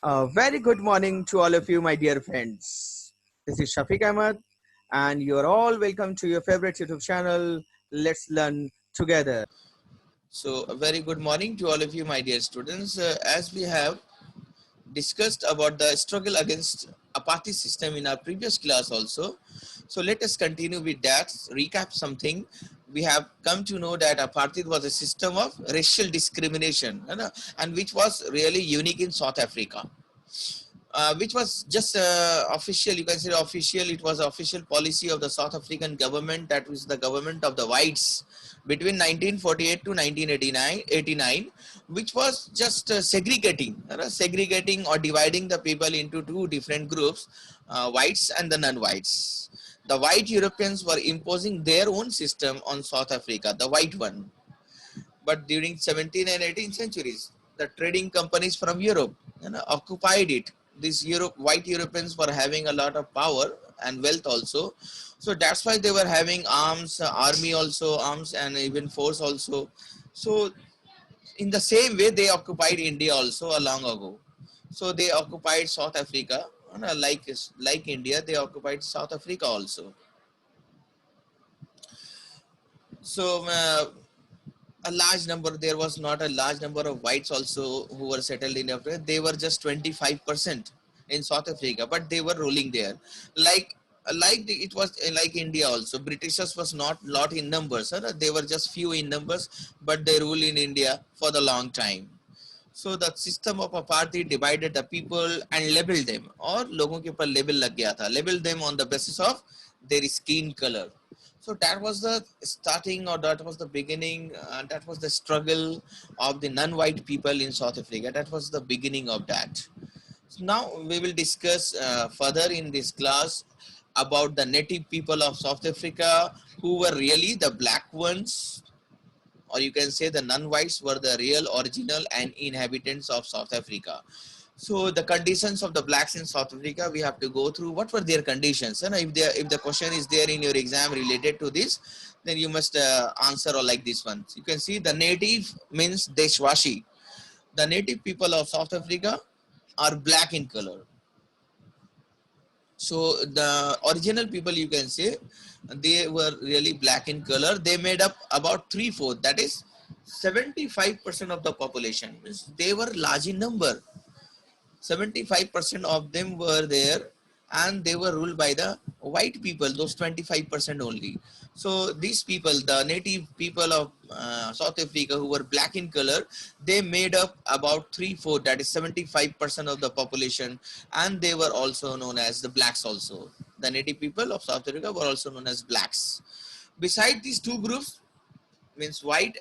A very good morning to all of you, my dear friends. This is Shafiq Ahmed, and you're all welcome to your favorite YouTube channel. Let's learn together. So, a very good morning to all of you, my dear students. As we have discussed about the struggle against apartheid system in our previous class also, so let us continue with that. Recap something. We have come to know that apartheid was a system of racial discrimination, and which was really unique in South Africa. Which was just official, you can say official, it was official policy of the South African government, that was the government of the whites between 1948 to 1989, which was just segregating or dividing the people into two different groups, whites and the non-whites. The white Europeans were imposing their own system on South Africa, the white one. But during 17th and 18th centuries, the trading companies from Europe occupied it. These white Europeans were having a lot of power and wealth also. So that's why they were having arms, army also, arms and even force also. So in the same way, they occupied India also a long ago. So they occupied South Africa, like India, they occupied South Africa also. So a large number, there was not a large number of whites also who were settled in Africa. They were just 25% in South Africa, but they were ruling there. It was like India also. Britishers was not lot in numbers. They were just few in numbers, but they rule in India for the long time. So the system of apartheid divided the people and labeled them, और लोगों के ऊपर label लग गया था, labeled them on the basis of their skin color. So that was the starting, or that was the beginning, that was the struggle of the non-white people in South Africa. That was the beginning of that. So now we will discuss further in this class about the native people of South Africa, who were really the black ones, or you can say the non-whites were the real original and inhabitants of South Africa. So the conditions of the blacks in South Africa, we have to go through what were their conditions. And if the question is there in your exam related to this, then you must answer or like this one. You can see the native means Deshwashi. The native people of South Africa are black in color. So the original people, you can say, they were really black in color. They made up about 3/4, that is 75% of the population. They were large in number. 75% of them were there, and they were ruled by the white people, those 25% only. So these people, the native people of South Africa, who were black in color, they made up about 3/4, that is 75% of the population, and they were also known as the blacks also. The native people of South Africa were also known as blacks. Beside these two groups, means white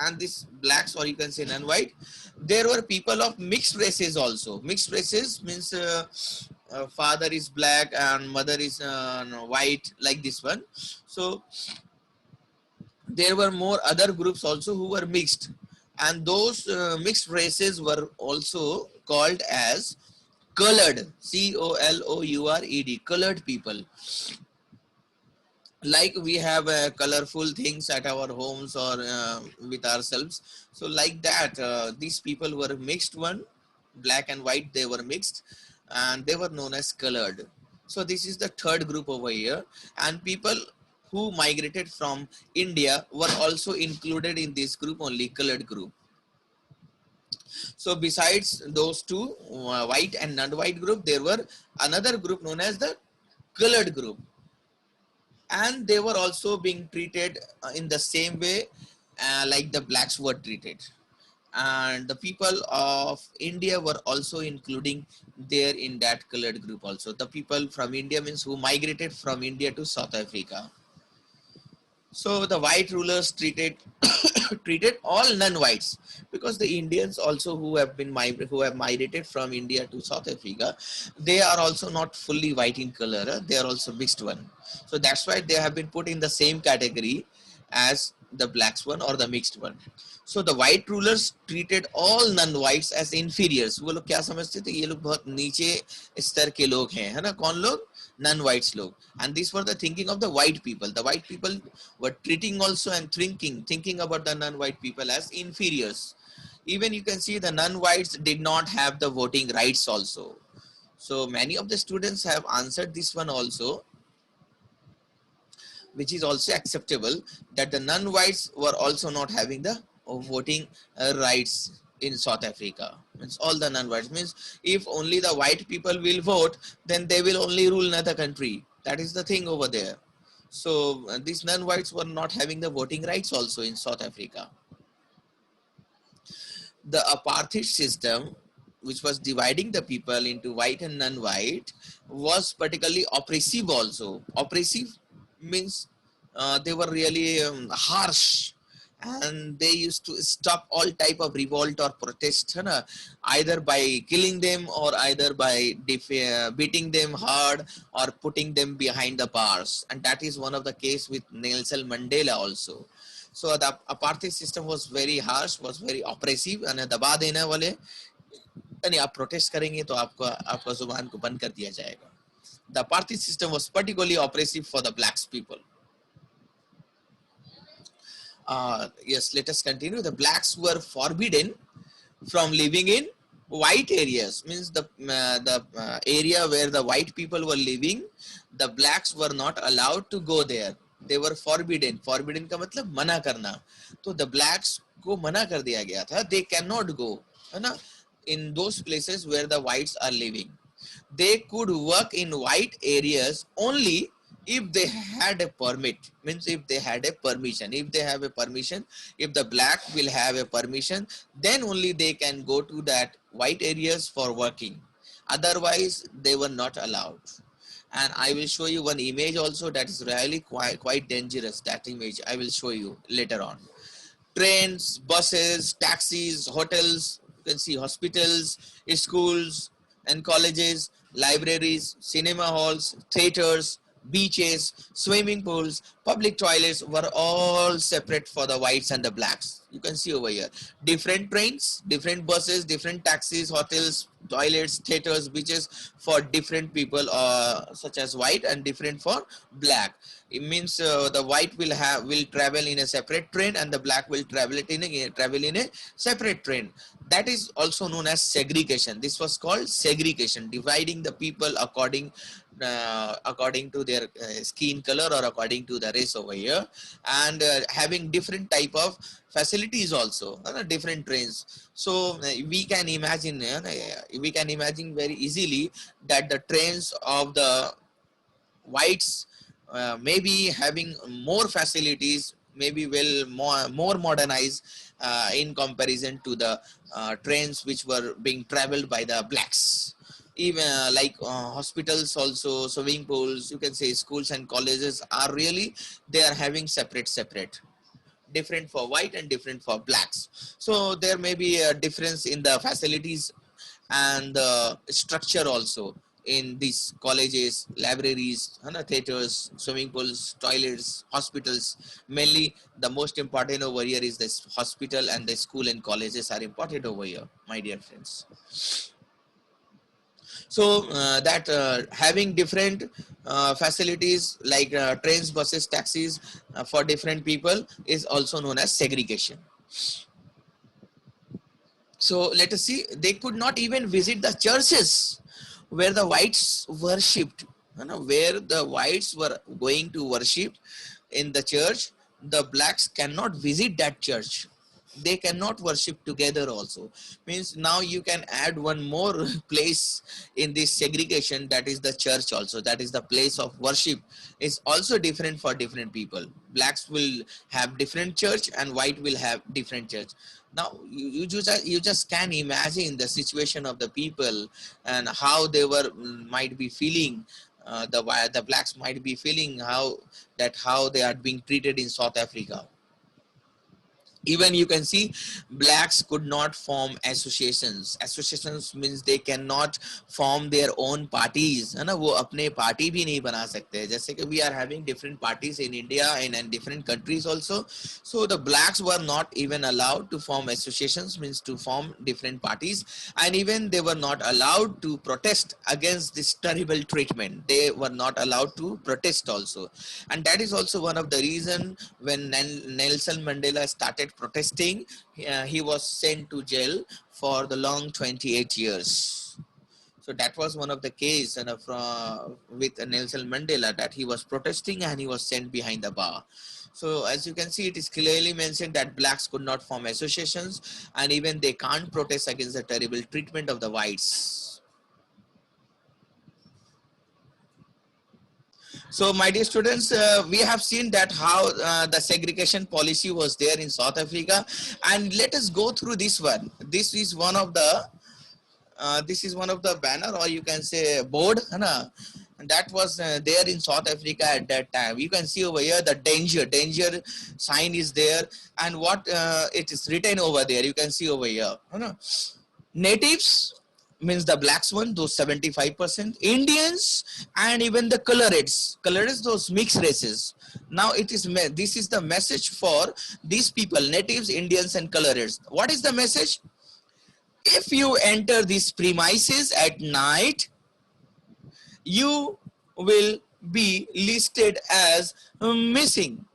and this blacks, or you can say non-white, there were people of mixed races also. Mixed races means father is black and mother is white, like this one. So there were more other groups also who were mixed, and those mixed races were also called as colored, COLOURED, colored people. Like we have colorful things at our homes or with ourselves, so like that, these people were mixed one, black and white, they were mixed, and they were known as colored. So this is the third group over here, and people who migrated from India were also included in this group, only colored group. So besides those two, white and non-white group, there were another group known as the colored group, and they were also being treated in the same way like the blacks were treated. And the people of India were also including there in that colored group also. The people from India means who migrated from India to South Africa. So the white rulers treated treated all non-whites, because the Indians also who have migrated from India to South Africa, they are also not fully white in color. They are also mixed one. So that's why they have been put in the same category as the blacks one or the mixed one. So the white rulers treated all non-whites as inferiors. वो लोग क्या समझते थे, ये लोग बहुत नीचे स्तर के लोग हैं, है ना? कौन लोग? Non-whites लोग. And these were the thinking of the white people. The white people were treating also and thinking about the non-white people as inferiors. Even you can see the non-whites did not have the voting rights also. So many of the students have answered this one also, which is also acceptable, that the non-whites were also not having the voting rights in South Africa. Means all the non-whites, means if only the white people will vote, then they will only rule another country. That is the thing over there. So these non-whites were not having the voting rights also in South Africa. The apartheid system, which was dividing the people into white and non-white, was particularly oppressive also. Oppressive means they were really harsh, and they used to stop all type of revolt or protest, either by killing them or either by beating them hard or putting them behind the bars. And that is one of the case with Nelson Mandela also. So the apartheid system was very harsh, was very oppressive, and दबा देने वाले, यानी आप protest करेंगे तो आपका जुबान को बंद कर दिया जाएगा. The apartheid system was particularly oppressive for the blacks people. Yes, let us continue. The blacks were forbidden from living in white areas. Means the area where the white people were living, the blacks were not allowed to go there. They were forbidden. Forbidden का मतलब मना करना. तो the blacks को मना कर दिया गया था. They cannot go, है ना, in those places where the whites are living. They could work in white areas only if they had a permit. Means if they had a permission. If they have a permission, if the black will have a permission, then only they can go to that white areas for working. Otherwise, they were not allowed. And I will show you one image also that is really quite dangerous. That image I will show you later on. Trains, buses, taxis, hotels, you can see hospitals, schools and colleges, libraries, cinema halls, theaters, beaches, swimming pools, public toilets were all separate for the whites and the blacks. You can see over here, different trains, different buses, different taxis, hotels, toilets, theaters, beaches for different people, such as white, and different for black. It means the white will travel in a separate train, and the black will travel in a separate train. That is also known as segregation. This was called segregation, dividing the people according to their skin color or according to the race over here, and having different type of facilities also, different trains. So we can imagine very easily that the trains of the whites maybe having more facilities, maybe more modernized in comparison to the trains which were being traveled by the blacks. Even like hospitals also, swimming pools, you can say schools and colleges are really, they are having separate, different for white and different for blacks. So there may be a difference in the facilities and the structure also in these colleges, libraries, theaters, swimming pools, toilets, hospitals. Mainly the most important over here is this hospital, and the school and colleges are important over here, my dear friends. So having different facilities like trains, buses, taxis for different people is also known as segregation. So let us see, they could not even visit the churches where the whites worshipped. Where the whites were going to worship in the church, the blacks cannot visit that church. They cannot worship together also. Means now you can add one more place in this segregation, that is the church also. That is the place of worship is also different for different people. Blacks will have different church and white will have different church. Now you just can imagine the situation of the people and how they might be feeling. The blacks might be feeling how they are being treated in South Africa. Even you can see blacks could not form associations. Associations means they cannot form their own parties, है ना, वो अपने party भी नहीं बना सकते. जैसे कि we are having different parties in India and different countries also. So the blacks were not even allowed to form associations, means to form different parties, and even they were not allowed to protest against this terrible treatment. They were not allowed to protest also, and that is also one of the reason when Nelson Mandela started protesting, he was sent to jail for the long 28 years. So that was one of the case with Nelson Mandela, that he was protesting and he was sent behind the bar. So as you can see, it is clearly mentioned that blacks could not form associations, and even they can't protest against the terrible treatment of the whites. So my dear students, we have seen that how the segregation policy was there in South Africa, and let us go through this one. This is one of the banner, or you can say board, and that was there in South Africa at that time. You can see over here the danger sign is there, and what it is written over there, you can see over here. Natives means the blacks one, those 75%, Indians, and even the coloreds, those mixed races. Now this is the message for these people, natives, Indians, and coloreds. What is the message? If you enter these premises at night, you will be listed as missing.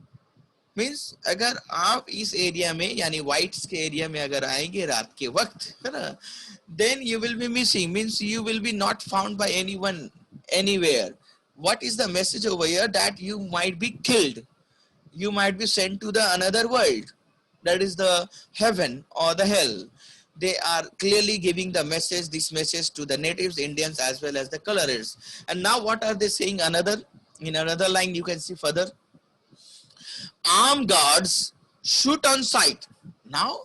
Means अगर आप इस area में यानी whites के area में अगर आएंगे रात के वक्त, है ना, then you will be missing, means you will be not found by anyone anywhere. What is the message over here? That you might be killed, you might be sent to the another world, that is the heaven or the hell. They are clearly giving the message, this message to the natives, Indians, as well as the coloreds. And now what are they saying? In another line you can see further, armed guards shoot on sight. Now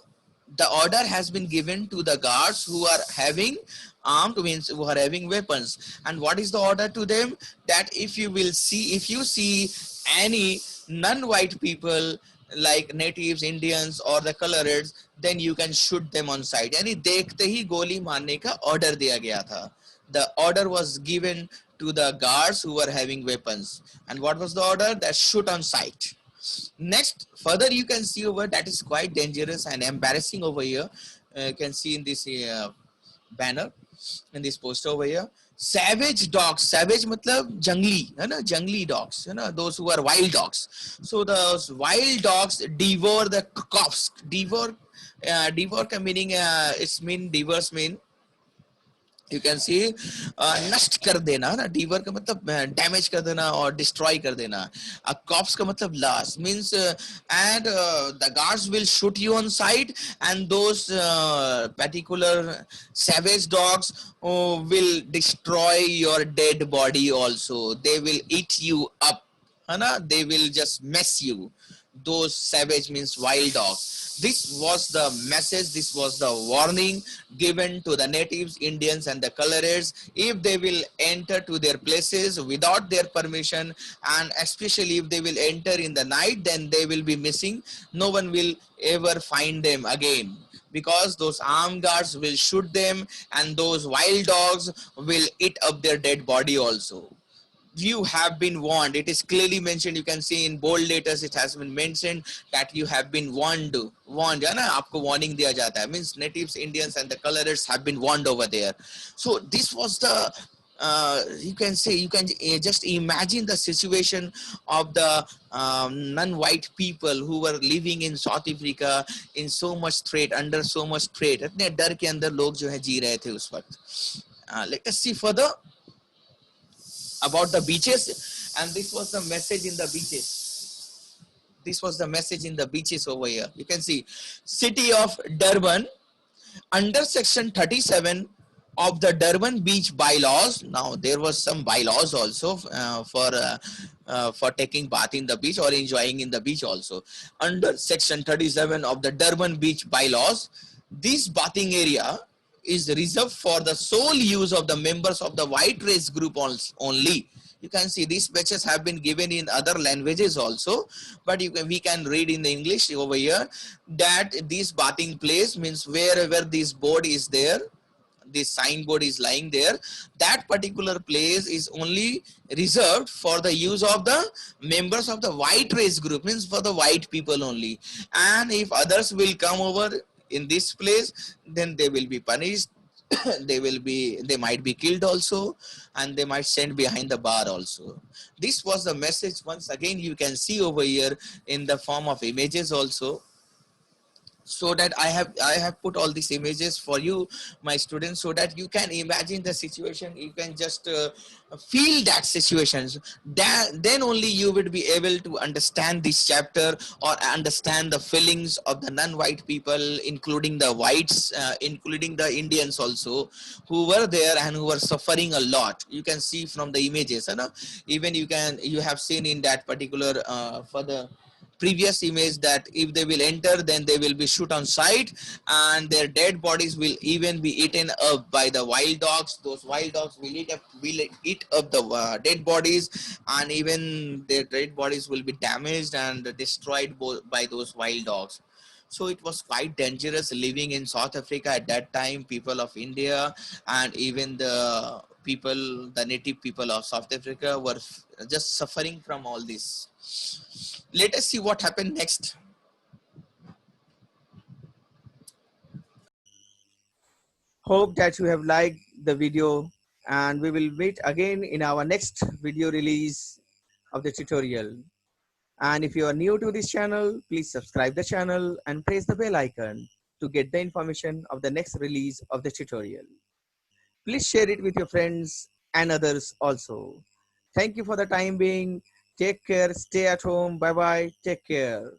the order has been given to the guards who are having armed, means who are having weapons. And what is the order to them? That if you see any non-white people like natives, Indians, or the coloreds, then you can shoot them on sight. यानी देखते ही गोली मारने का order दिया गया था. The order was given to the guards who were having weapons. And what was the order? That shoot on sight. Next, further you can see over, that is quite dangerous and embarrassing over here. You can see in this banner, in this poster over here, savage dogs. Savage matlab jungli, है ना, jungly dogs, है ना, those who are wild dogs. So those wild dogs devour the cops. Devour का meaning, devours mean, you can see नष्ट कर देना ना. devour का मतलब damage कर देना और destroy कर देना. A corpse का मतलब लाश, means and the guards will shoot you on sight, and those particular savage dogs will destroy your dead body also. They will eat you up, है ना, they will just mess you. Those savage means wild dogs. This was the message, this was the warning given to the natives, Indians, and the coloreds. If they will enter to their places without their permission, and especially if they will enter in the night, then they will be missing. No one will ever find them again, because those armed guards will shoot them, and those wild dogs will eat up their dead body also. You have been warned. It is clearly mentioned. You can see in bold letters it has been mentioned that you have been warned. है ना, आपको warning दिया जाता है. Means natives, Indians, and the coloreds have been warned over there. So this was the you can just imagine the situation of the non-white people who were living in South Africa in so much threat, under so much threat. इतने डर के अंदर लोग जो है जी रहे थे उस वक्त. Let us see further about the beaches, and this was the message in the beaches. This was the message in the beaches over here. You can see city of Durban, under section 37 of the Durban beach bylaws. Now there was some bylaws also for taking bath in the beach or enjoying in the beach also. Under section 37 of the Durban beach bylaws, this bathing area is reserved for the sole use of the members of the white race group only. You can see these patches have been given in other languages also, but we can read in the English over here that this bathing place means wherever this board is there, this signboard is lying there, that particular place is only reserved for the use of the members of the white race group, means for the white people only. And if others will come over in this place, then they will be punished. They might be killed also, and they might send behind the bar also. This was the message. Once again, you can see over here in the form of images also. so that I have put all these images for you, my students, so that you can imagine the situation, you can just feel that situations. Then only you would be able to understand this chapter, or understand the feelings of the non-white people, including the whites, including the Indians also, who were there and who were suffering a lot. You can see from the images, you know. Even you have seen in that particular for the previous image, that if they will enter, then they will be shoot on sight, and their dead bodies will even be eaten up by the wild dogs. Those wild dogs will eat up the dead bodies, and even their dead bodies will be damaged and destroyed by those wild dogs. So it was quite dangerous living in South Africa at that time. People of India, and even the native people of South Africa, were just suffering from all this. Let us see what happened next. Hope that you have liked the video, and we will meet again in our next video release of the tutorial. And if you are new to this channel, please subscribe the channel and press the bell icon to get the information of the next release of the tutorial. Please share it with your friends and others also. Thank you for the time being. Take care. Stay at home. Bye bye. Take care.